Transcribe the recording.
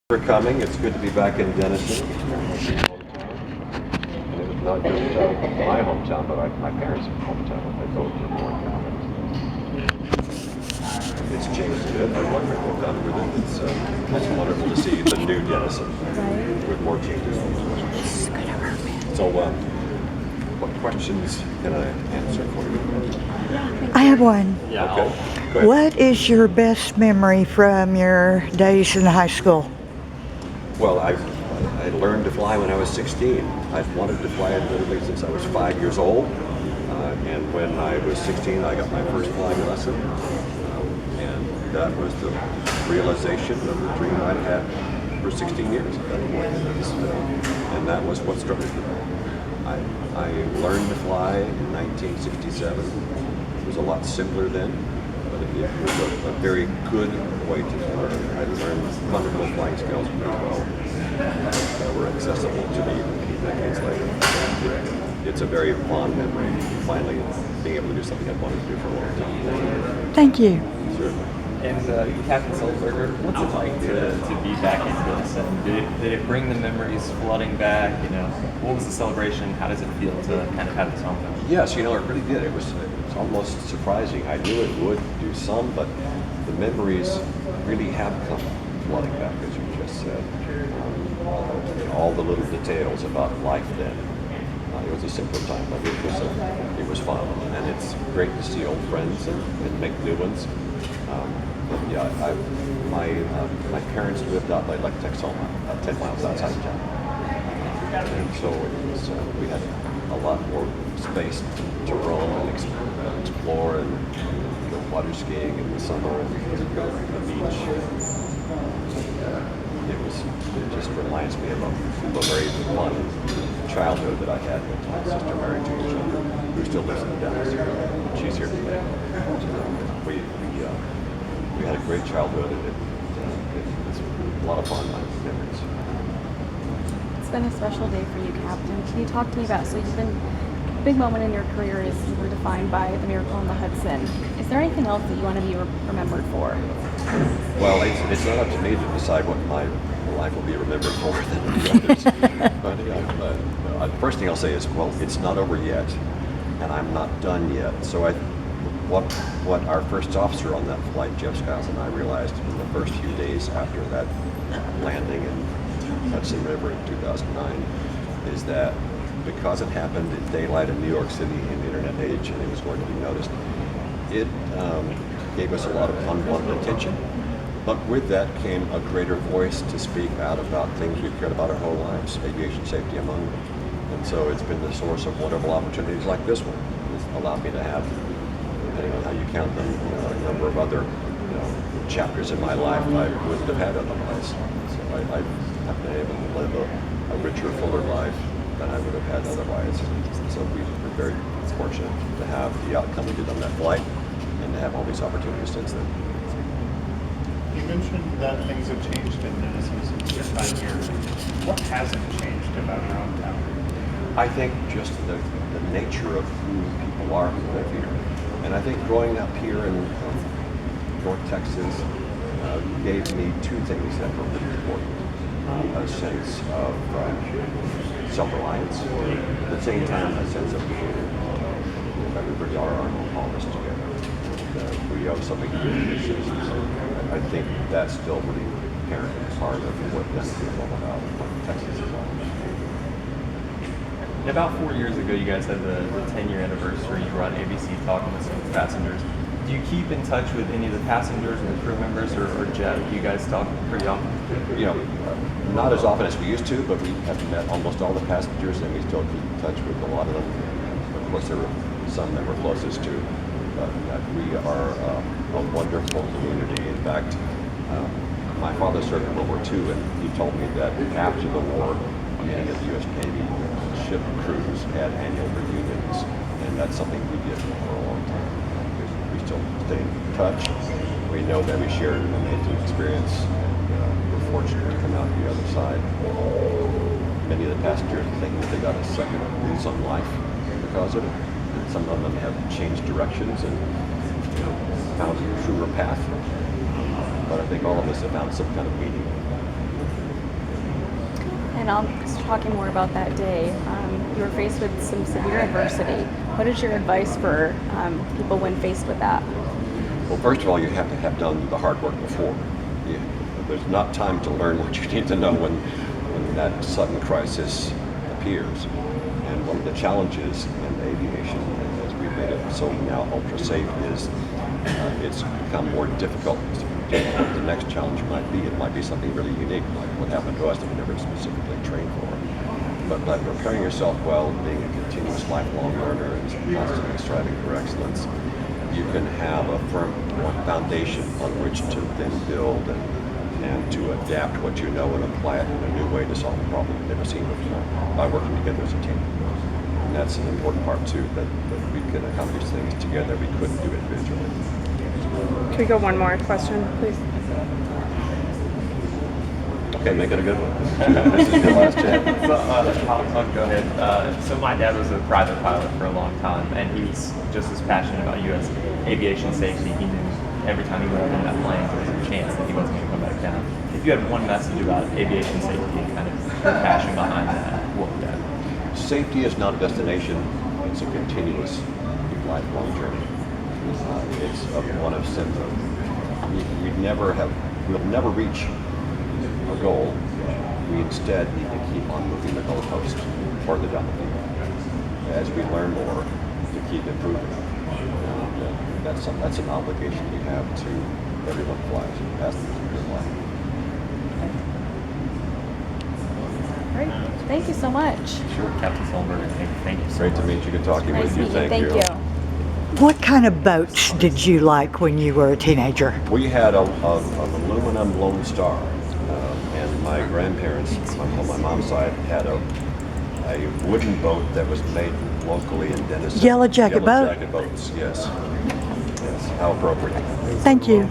For coming. It's good to be back in Denison. And it was not just my hometown, but my parents' hometown. They both were born here. It's changed a bit. I wonder what they've done with it. It's wonderful to see the new Denison with more changes. So, what questions can I answer for you? I have one. Yeah. Okay. Go ahead. What is your best memory from your days in high school? Well, I learned to fly when I was 16. I've wanted to fly literally since I was 5 years old. And when I was 16, I got my first flying lesson. And that was the realization of the dream I'd had for 16 years at that point. And that was what started it. I learned to fly in 1967. It was a lot simpler then, but it was a very good way to learn. I learned fundamental flying skills pretty well that were accessible to me decades later. It's a very fond memory, finally being able to do something I've wanted to do for a long time. Thank you. Certainly. And Captain Sullenberger, what's it like to be back in Denison? Did it bring the memories flooding back? What was the celebration? How does it feel to kind of have this homecoming? Yes, it really did. It was almost surprising. I knew it would do some, but the memories really have come flooding back, as you just said. All the little details about life then. It was a simpler time, but it was fun, and it's great to see old friends and make new ones. My parents lived out by Lake Texoma, 10 miles outside of town, and so it was, we had a lot more space to roam and explore and go water skiing in the summer and go to the beach. It just reminds me of a very fun childhood that I had with my sister married to each other, who still lives in Dallas. She's here today. We had a great childhood, and it's a lot of fun memories. It's been a special day for you, Captain. Can you talk to me about, so you've been, a big moment in your career is you were defined by the miracle on the Hudson. Is there anything else that you want to be remembered for? Well, it's not up to me to decide what my life will be remembered for than the others. But the first thing I'll say is, well, it's not over yet, and I'm not done yet. So what our first officer on that flight, Jeff Skiles, and I realized in the first few days after that landing in Hudson River in 2009 is that because it happened at daylight in New York City in the internet age and it was going to be noticed, it gave us a lot of unwanted attention. But with that came a greater voice to speak out about things we've cared about our whole lives, aviation safety among them. And so it's been the source of wonderful opportunities like this one. It's allowed me to have, depending on how you count them, a number of other chapters in my life I wouldn't have had otherwise. So I have been able to live a richer, fuller life than I would have had otherwise. So we were very fortunate to have the outcome we did on that flight and to have all these opportunities since then. You mentioned that things have changed in Denison since your time here. What hasn't changed about your own town? I think just the nature of who people are who live here. And I think growing up here in North Texas gave me two things that were really important. A sense of self-reliance, at the same time a sense of community. Everybody are our own harvest together. We owe something to the citizens. I think that's still really apparent and part of what Denison is all about, what Texas is all about. About 4 years ago, you guys had the 10-year anniversary. You were on ABC talking with some passengers. Do you keep in touch with any of the passengers and the crew members, or Jeff? Do you guys talk pretty often? Not as often as we used to, but we have met almost all the passengers, and we still keep in touch with a lot of them. Of course, there were some that we're closest to, but we are a wonderful community. In fact, my father served in World War II, and he told me that after the war, many of the U.S. Navy ship crews had annual reunions, and that's something we did for a long time. We still stay in touch. We know that we shared an amazing experience. We're fortunate to come out the other side. Many of the passengers think that they got a second lease on life because of it. And some of them have changed directions and found a truer path. But I think all of us have found some kind of meaning. And I'm just talking more about that day. You were faced with some severe adversity. What is your advice for people when faced with that? Well, first of all, you have to have done the hard work before. You, there's not time to learn what you need to know when that sudden crisis appears. And one of the challenges in aviation, as we've made it so now ultra safe, is it's become more difficult to predict what the next challenge might be. It might be something really unique, like what happened to us that we never specifically trained for. But by preparing yourself well, being a continuous lifelong learner and constantly striving for excellence, you can have a firm foundation on which to then build and to adapt what you know and apply it in a new way to solve a problem you've never seen before by working together as a team. And that's an important part too, that we can accomplish things together we couldn't do individually. Can we go one more question, please? Okay, make it a good one. This is your last chance. So, I'll go ahead. So my dad was a private pilot for a long time, and he's just as passionate about U.S. aviation safety. He knew every time he went up in that plane, there was a chance that he wasn't going to come back down. If you had one message about aviation safety and kind of your passion behind that, what would that be? Safety is not a destination; it's a continuous, lifelong journey. It's one of symptom. We'll never reach a goal. We instead need to keep on moving the goalpost further down the field as we learn more to keep improving. And that's an obligation we have to everyone who flies, passengers in your life. Great. Thank you so much. Sure, Captain Sullenberger, thank you so Great much. to meet you. Good talking Nice with you. meeting you. Thank you. What kind of boats did you like when you were a teenager? We had an aluminum Lone Star, and my grandparents, on my mom's side, had a wooden boat that was made locally in Denison. Yellow Jacket boat? Yellow Jacket boats, yes. Yes, how appropriate. Thank you.